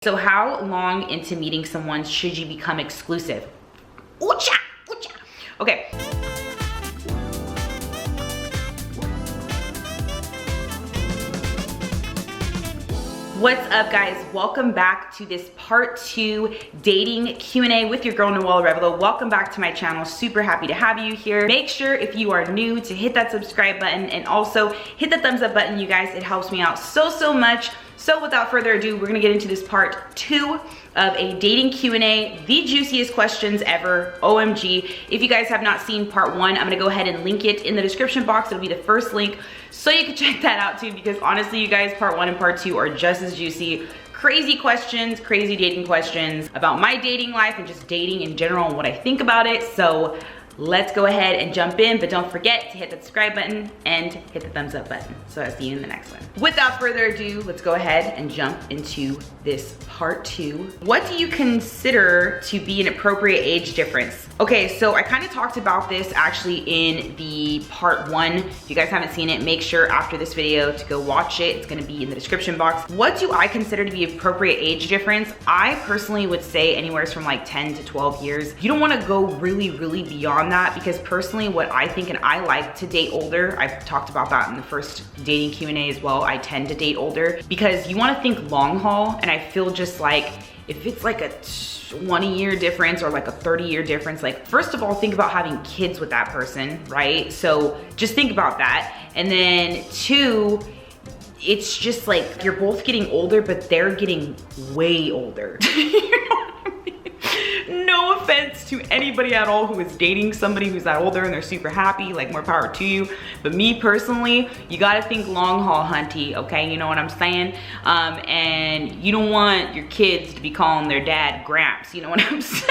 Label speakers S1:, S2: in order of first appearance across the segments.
S1: So how long into meeting someone should you become exclusive? Ooh-cha, ooh-cha. Okay. What's up, guys? Welcome back to this part 2 dating Q&A with your girl Noel. Welcome back to my channel. Super happy to have you here. Make sure if you are new to hit that subscribe button and also hit the thumbs up button, you guys. It helps me out so much. So without further ado, we're gonna get into this part 2 of a dating Q&A, the juiciest questions ever, OMG. If you guys have not seen part 1, I'm gonna go ahead and link it in the description box. It'll be the first link, so you can check that out too, because honestly, you guys, part 1 and part 2 are just as juicy. Crazy questions, crazy dating questions about my dating life and just dating in general and what I think about it. So let's go ahead and jump in, but don't forget to hit the subscribe button and hit the thumbs up button. So I'll see you in the next one. Without further ado, let's go ahead and jump into this part 2. What do you consider to be an appropriate age difference? Okay, so I kind of talked about this actually in the part 1. If you guys haven't seen it, make sure after this video to go watch it. It's gonna be in the description box. What do I consider to be appropriate age difference? I personally would say anywhere from like 10 to 12 years. You don't wanna go really beyond that, because personally what I think, and I like to date older, I've talked about that in the first dating Q&A as well. I tend to date older because you want to think long haul, and I feel just like if it's like a 20-year difference or like a 30-year difference, like first of all, think about having kids with that person, right? So just think about that. And then 2, it's just like you're both getting older, but they're getting way older. You know what I mean? No offense to anybody at all who is dating somebody who's that older and they're super happy, like more power to you. But me personally, you gotta think long haul, hunty, okay? You know what I'm saying? And you don't want your kids to be calling their dad Gramps, you know what I'm saying?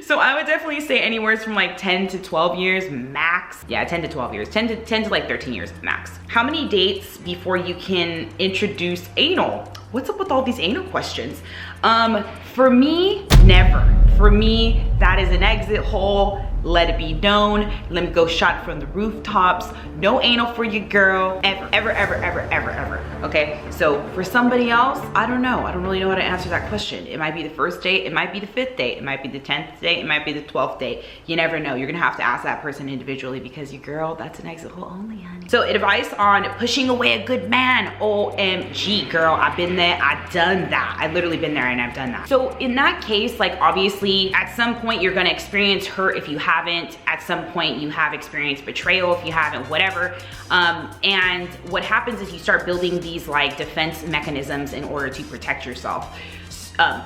S1: So I would definitely say anywhere from like 10 to 12 years max. Yeah, 10 to 12 years, 10 to like 13 years max. How many dates before you can introduce anal? What's up with all these anal questions? For me, never. For me, that is an exit hole. Let it be known. Let me go shot from the rooftops. No anal for your girl, ever. Okay, so for somebody else, I don't know. I don't really know how to answer that question. It might be the first date, it might be the 5th date, it might be the 10th date, it might be the 12th date. You never know. You're gonna have to ask that person individually, because your girl, that's an exit hole only, honey. So advice on pushing away a good man. OMG, girl, I've been there, I've done that. I've literally been there and I've done that. So in that case, like obviously at some point you're gonna experience hurt if you haven't. At some point you have experienced betrayal if you haven't, whatever. And what happens is you start building these like defense mechanisms in order to protect yourself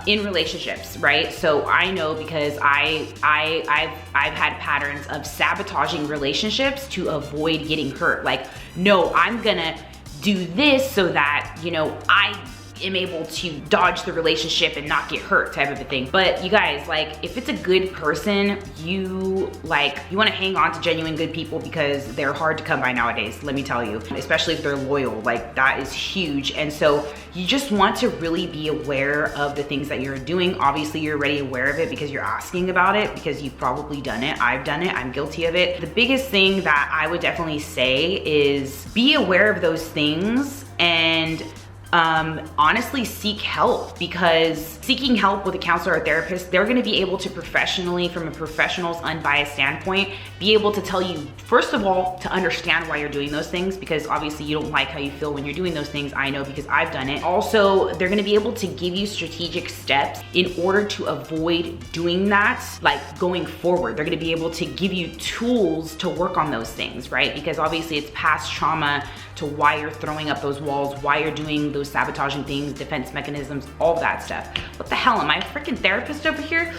S1: in relationships, right? So I know, because I've had patterns of sabotaging relationships to avoid getting hurt. Like, no, I'm gonna do this so that, you know, I am able to dodge the relationship and not get hurt, type of a thing. But you guys, like, if it's a good person, you want to hang on to genuine good people, because they're hard to come by nowadays, let me tell you, especially if they're loyal. Like, that is huge. And so you just want to really be aware of the things that you're doing. Obviously you're already aware of it because you're asking about it, because you've probably done it. I've done it, I'm guilty of it. The biggest thing that I would definitely say is be aware of those things, and honestly seek help, because seeking help with a counselor or therapist, they're going to be able to professionally, from a professional's unbiased standpoint, be able to tell you, first of all, to understand why you're doing those things, because obviously you don't like how you feel when you're doing those things. I know, because I've done it. Also, they're going to be able to give you strategic steps in order to avoid doing that, like going forward. They're going to be able to give you tools to work on those things, right? Because obviously it's past trauma to why you're throwing up those walls, why you're doing those sabotaging things, defense mechanisms, all that stuff. What the hell, am I a freaking therapist over here?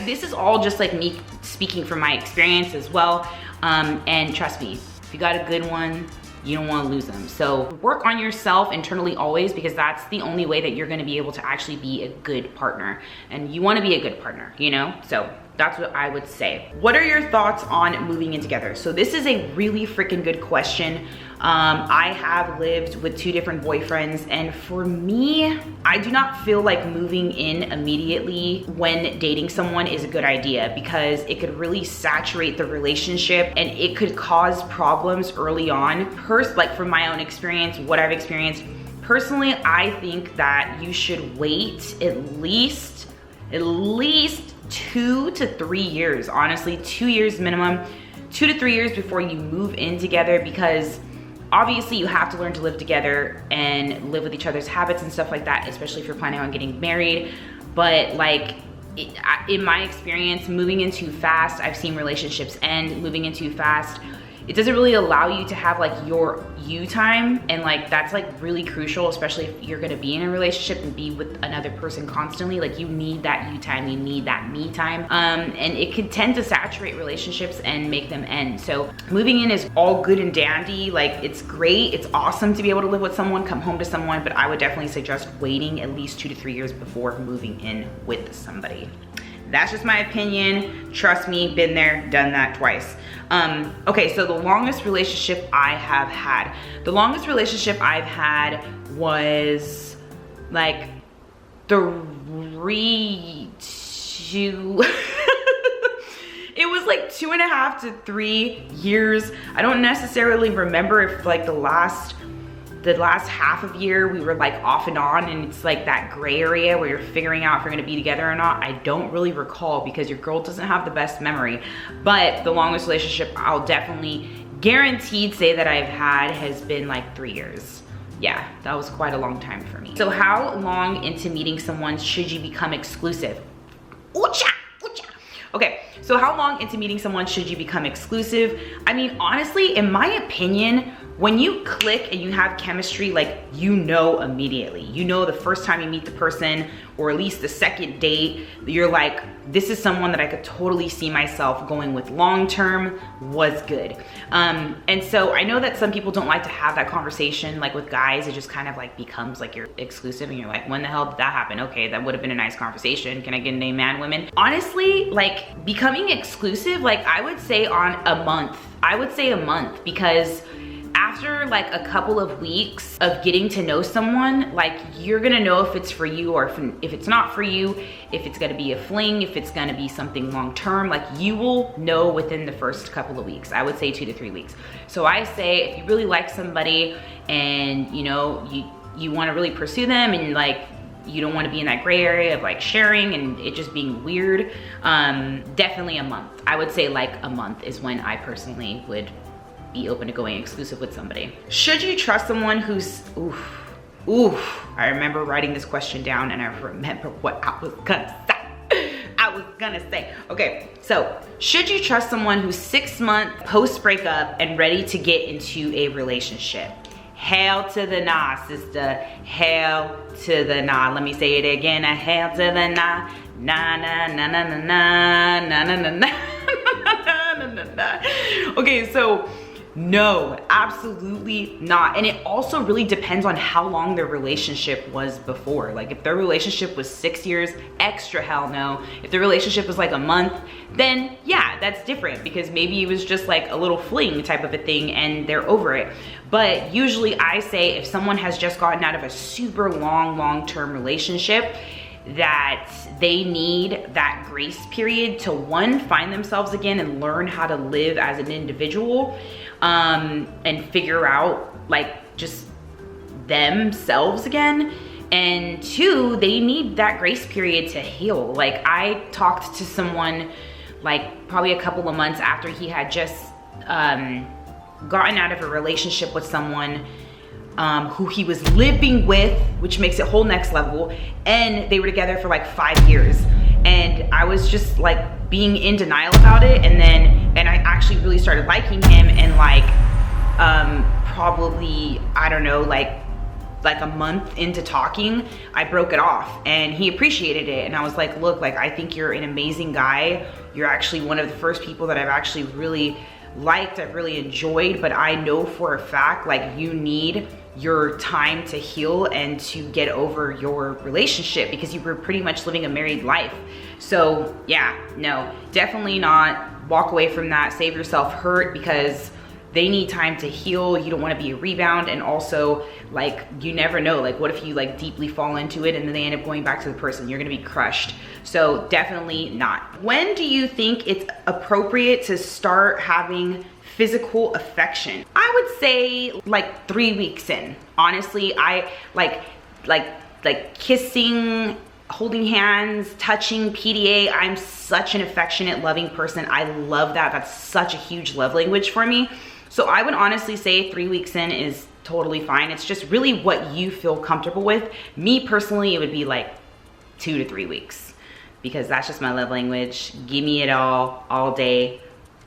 S1: This is all just like me speaking from my experience as well. And trust me, if you got a good one, you don't want to lose them. So work on yourself internally always, because that's the only way that you're going to be able to actually be a good partner. And you want to be a good partner, you know? So that's what I would say. What are your thoughts on moving in together? So this is a really freaking good question. I have lived with 2 different boyfriends, and for me, I do not feel like moving in immediately when dating someone is a good idea, because it could really saturate the relationship and it could cause problems early on. Like from my own experience, what I've experienced, Personally, I think that you should wait at least 2 to 3 years. Honestly, 2 years minimum, 2 to 3 years before you move in together, because obviously you have to learn to live together and live with each other's habits and stuff like that, especially if you're planning on getting married. But like, in my experience, moving in too fast, I've seen relationships end. Moving in too fast, it doesn't really allow you to have like your you time, and like that's like really crucial, especially if you're gonna be in a relationship and be with another person constantly. Like, you need that you time, you need that me time, and it can tend to saturate relationships and make them end. So moving in is all good and dandy, like it's great, it's awesome to be able to live with someone, come home to someone, but I would definitely suggest waiting at least 2 to 3 years before moving in with somebody. That's just my opinion. Trust me, been there, done that twice. Okay, so the longest relationship I have had. The longest relationship I've had was like 3, 2, it was like 2.5 to 3 years. I don't necessarily remember if like the last half of year we were like off and on, and it's like that gray area where you're figuring out if you're gonna be together or not. I don't really recall because your girl doesn't have the best memory. But the longest relationship I'll definitely guaranteed say that I've had has been like 3 years. Yeah, that was quite a long time for me. So how long into meeting someone should you become exclusive? Ooh-cha, ooh-cha. Okay, so how long into meeting someone should you become exclusive? I mean, honestly, in my opinion, when you click and you have chemistry, like, you know immediately. You know the first time you meet the person, or at least the second date, you're like, this is someone that I could totally see myself going with long term, was good. And so I know that some people don't like to have that conversation, like with guys, it just kind of like becomes like you're exclusive and you're like, when the hell did that happen? Okay, that would have been a nice conversation. Can I get a name, man, women? Honestly, like becoming exclusive, like I would say on a month. I would say a month, because after like a couple of weeks of getting to know someone, like you're gonna know if it's for you or if it's not for you, if it's gonna be a fling, if it's gonna be something long-term. Like, you will know within the first couple of weeks. I would say 2 to 3 weeks. So I say if you really like somebody and you know, you wanna really pursue them, and like you don't wanna be in that gray area of like sharing and it just being weird, definitely a month. I would say like a month is when I personally would be open to going exclusive with somebody. Should you trust someone who's, I remember writing this question down and I remember what I was gonna say. Okay, so should you trust someone who's 6 months post-breakup and ready to get into a relationship? Hell to the nah, sister. Hell to the nah. Let me say it again. A hell to the nah. Nah, nah, nah, nah, nah, nah, nah, nah, nah, nah, nah. Okay, so no, absolutely not. And it also really depends on how long their relationship was before. Like, if their relationship was 6 years, extra hell no. If the relationship was like a month, then yeah, that's different, because maybe it was just like a little fling type of a thing and they're over it. But usually I say if someone has just gotten out of a super long-term relationship, that they need that grace period to, one, find themselves again and learn how to live as an individual, and figure out like just themselves again. And 2, they need that grace period to heal. Like, I talked to someone like probably a couple of months after he had just gotten out of a relationship with someone who he was living with, which makes it whole next level, and they were together for like 5 years. And I was just like being in denial about it, and I actually really started liking him, and like probably, I don't know, like a month into talking, I broke it off, and he appreciated it. And I was like, look, like, I think you're an amazing guy. You're actually one of the first people that I've actually really liked, I've really enjoyed, but I know for a fact, like, you need your time to heal and to get over your relationship, because you were pretty much living a married life. So yeah, no, definitely not. Walk away from that, save yourself hurt, because they need time to heal. You don't want to be a rebound. And also, like, you never know, like, what if you like deeply fall into it and then they end up going back to the person? You're gonna be crushed. So definitely not. When do you think it's appropriate to start having physical affection? I would say like 3 weeks in. Honestly, I like kissing, holding hands, touching, PDA. I'm such an affectionate, loving person. I love that. That's such a huge love language for me. So I would honestly say 3 weeks in is totally fine. It's just really what you feel comfortable with. Me personally, it would be like 2 to 3 weeks, because that's just my love language. Give me it all day.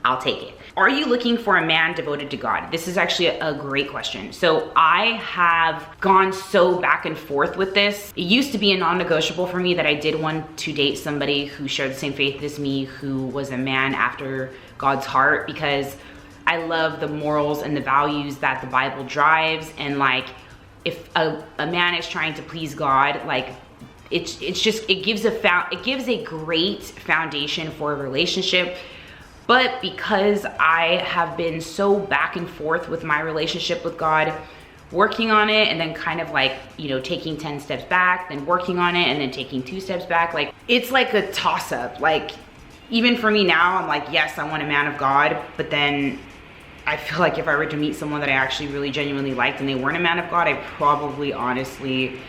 S1: I'll take it. Are you looking for a man devoted to God? This is actually a great question. So I have gone so back and forth with this. It used to be a non-negotiable for me that I did want to date somebody who shared the same faith as me, who was a man after God's heart, because I love the morals and the values that the Bible drives. And like, if a man is trying to please God, like it gives a great foundation for a relationship. But because I have been so back and forth with my relationship with God, working on it and then kind of like, you know, taking 10 steps back, then working on it and then taking 2 steps back, like it's like a toss up. Like even for me now, I'm like, yes, I want a man of God, but then I feel like if I were to meet someone that I actually really genuinely liked and they weren't a man of God, I probably honestly,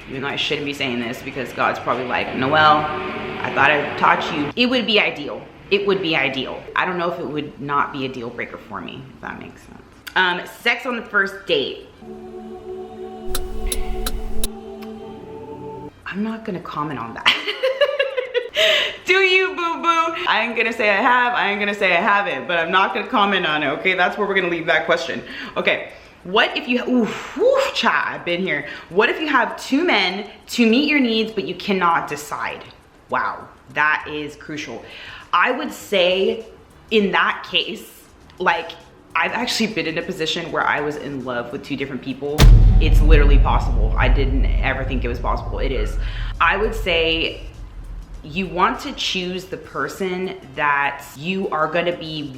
S1: even though I shouldn't be saying this because God's probably like, Noel, I thought I taught you. It would be ideal. It would be ideal. I don't know if it would not be a deal breaker for me, if that makes sense. Sex on the first date. I'm not gonna comment on that. Do you, boo-boo? I ain't gonna say I have, I ain't gonna say I haven't, but I'm not gonna comment on it, okay? That's where we're gonna leave that question. Okay, what if you, oof, child, I've been here. What if you have 2 men to meet your needs, but you cannot decide? Wow, that is crucial. I would say in that case, like I've actually been in a position where I was in love with 2 different people. It's literally possible. I didn't ever think it was possible. It is. I would say you want to choose the person that you are gonna be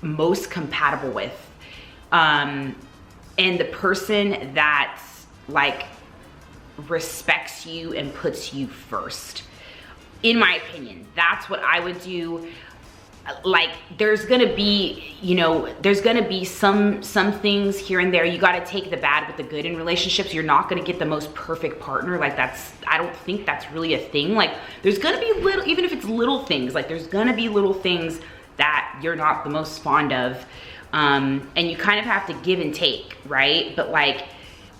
S1: most compatible with. And the person that like respects you and puts you first. In my opinion, that's what I would do. Like there's gonna be, you know, there's gonna be some things here and there. You gotta take the bad with the good in relationships. You're not gonna get the most perfect partner. Like I don't think that's really a thing. Like there's gonna be even if it's little things, like there's gonna be little things that you're not the most fond of. And you kind of have to give and take, right? But like,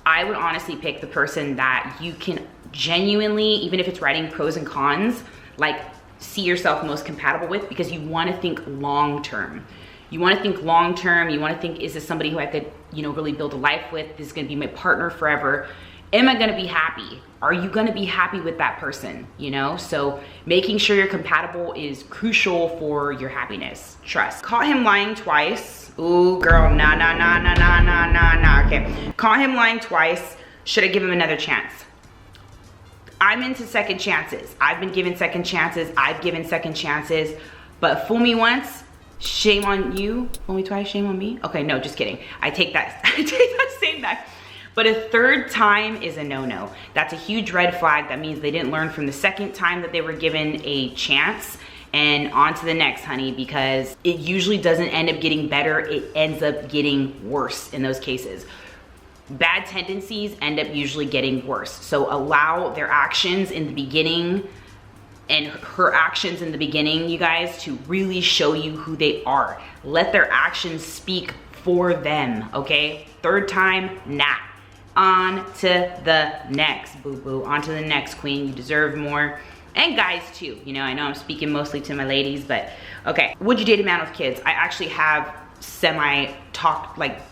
S1: I would honestly pick the person that you can genuinely, even if it's writing pros and cons, like see yourself most compatible with, because you want to think long term. You want to think long term. You want to think, is this somebody who I could, you know, really build a life with? This is going to be my partner forever. Am I going to be happy? Are you going to be happy with that person? You know, so making sure you're compatible is crucial for your happiness. Trust. Caught him lying twice. Ooh, girl, nah. Okay, caught him lying twice. Should I give him another chance? I'm into second chances. I've been given second chances. I've given second chances, but fool me once, shame on you. Fool me twice, shame on me. Okay, no, just kidding. I take that same back. But a third time is a no-no. That's a huge red flag. That means they didn't learn from the second time that they were given a chance. And on to the next, honey, because it usually doesn't end up getting better. It ends up getting worse in those cases. Bad tendencies end up usually getting worse. So allow their actions in the beginning and her actions in the beginning, you guys, to really show you who they are. Let their actions speak for them, okay? Third time, nah. On to the next, boo-boo. On to the next, queen. You deserve more. And guys too, you know, I know I'm speaking mostly to my ladies, but okay. Would you date a man with kids? I actually have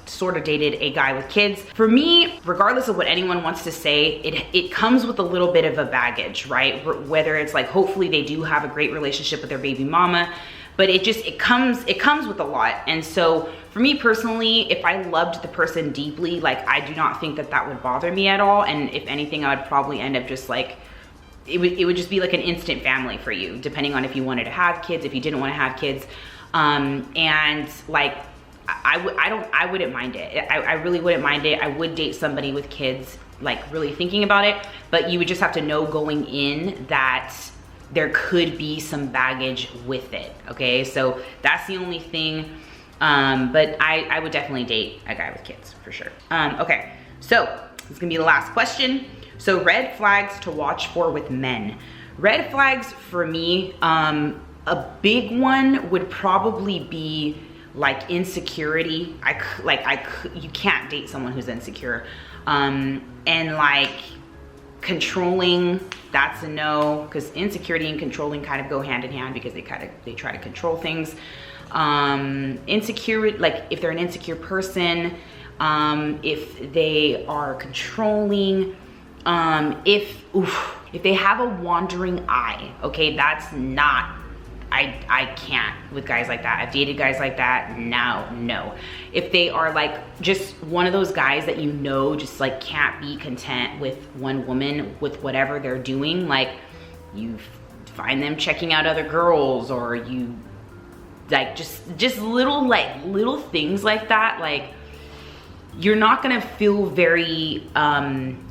S1: sort of dated a guy with kids. For me, regardless of what anyone wants to say, it comes with a little bit of a baggage, right? Whether it's like, hopefully they do have a great relationship with their baby mama, but it comes with a lot. And so for me personally, if I loved the person deeply, like I do not think that would bother me at all. And if anything, I would probably end up just like, it would just be like an instant family for you, depending on if you wanted to have kids, if you didn't want to have kids. And like, I wouldn't mind it. I really wouldn't mind it. I would date somebody with kids, like really thinking about it, but you would just have to know going in that there could be some baggage with it, okay? So that's the only thing. But I would definitely date a guy with kids for sure. Okay, so this is gonna be the last question. So red flags to watch for with men. Red flags for me, a big one would probably be like insecurity. You can't date someone who's insecure. And like controlling, that's a no, because insecurity and controlling kind of go hand in hand because they try to control things. Insecure, like if they're an insecure person, if they are controlling, if they have a wandering eye, okay, that's not, I can't with guys like that. I've dated guys like that. No. If they are like just one of those guys that you know just like can't be content with one woman with whatever they're doing, like you find them checking out other girls, or you like just little things like that, like you're not gonna feel very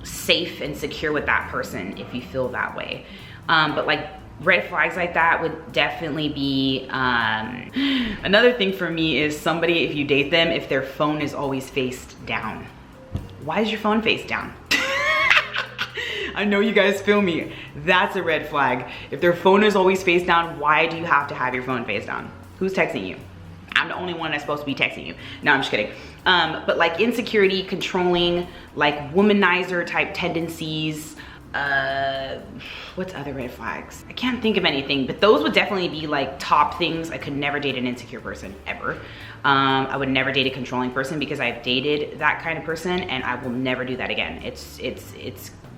S1: safe and secure with that person if you feel that way. But like red flags like that would definitely be, another thing for me is somebody, if you date them, if their phone is always faced down. Why is your phone face down? I know you guys feel me. That's a red flag. If their phone is always face down, why do you have to have your phone face down? Who's texting you? I'm the only one that's supposed to be texting you. No, I'm just kidding. But like insecurity, controlling, like womanizer type tendencies. What's other red flags? I can't think of anything, but those would definitely be like top things. I could never date an insecure person, ever. I would never date a controlling person because I've dated that kind of person and I will never do that again. It's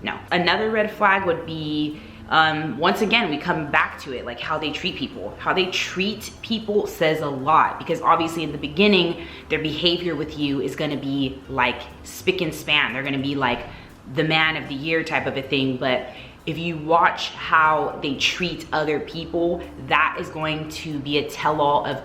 S1: no. Another red flag would be, once again, we come back to it, like how they treat people. How they treat people says a lot, because obviously in the beginning, their behavior with you is gonna be like spick and span. They're gonna be like the man of the year type of a thing. But if you watch how they treat other people, that is going to be a tell-all of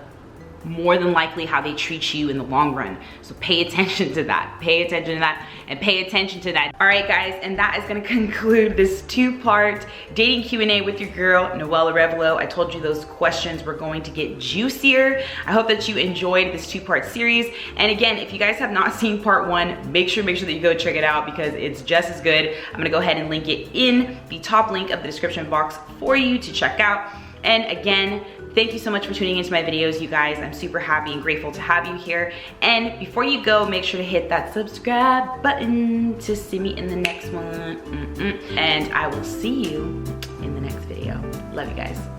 S1: more than likely how they treat you in the long run. So pay attention to that. Pay attention to that, and pay attention to that. All right, guys, and that is gonna conclude this 2-part dating Q&A with your girl, Noel Arevalo. I told you those questions were going to get juicier. I hope that you enjoyed this 2-part series. And again, if you guys have not seen part 1, make sure that you go check it out because it's just as good. I'm gonna go ahead and link it in the top link of the description box for you to check out. And again, thank you so much for tuning into my videos, you guys. I'm super happy and grateful to have you here. And before you go, make sure to hit that subscribe button to see me in the next one. And I will see you in the next video. Love you guys.